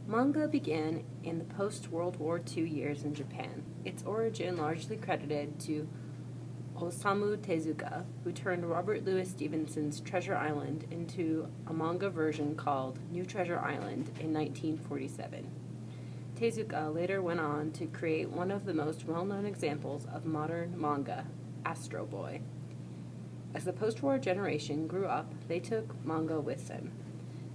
Manga began in the post-World War II years in Japan, its origin largely credited to Osamu Tezuka, who turned Robert Louis Stevenson's Treasure Island into a manga version called New Treasure Island in 1947. Tezuka later went on to create one of the most well-known examples of modern manga, Astro Boy. As the post-war generation grew up, they took manga with them,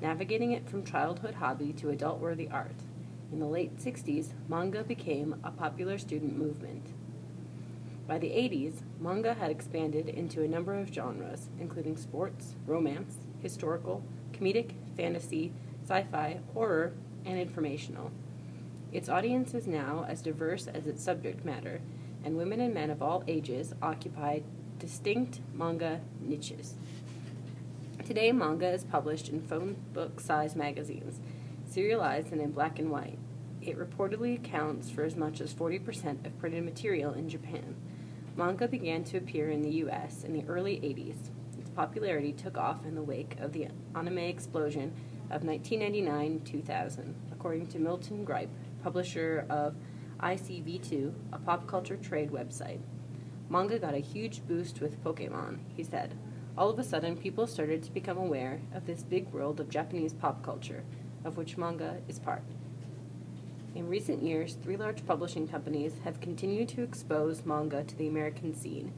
navigating it from childhood hobby to adult-worthy art. In the late 60s, manga became a popular student movement. By the 80s, manga had expanded into a number of genres, including sports, romance, historical, comedic, fantasy, sci-fi, horror, and informational. Its audience is now as diverse as its subject matter, and women and men of all ages occupy distinct manga niches. Today, manga is published in phone book-sized magazines, serialized and in black and white. It reportedly accounts for as much as 40% of printed material in Japan. Manga began to appear in the U.S. in the early 80s. Its popularity took off in the wake of the anime explosion of 1999-2000, according to Milton Gripe, publisher of ICV2, a pop culture trade website. Manga got a huge boost with Pokemon, he said. All of a sudden, people started to become aware of this big world of Japanese pop culture, of which manga is part. In recent years, 3 large publishing companies have continued to expose manga to the American scene: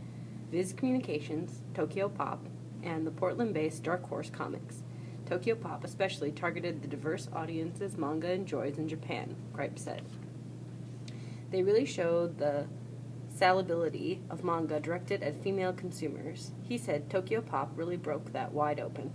Viz Communications, Tokyo Pop, and the Portland-based Dark Horse Comics. Tokyo Pop especially targeted the diverse audiences manga enjoys in Japan, Gripe said. They really showed the salability of manga directed at female consumers. He said Tokyo Pop really broke that wide open.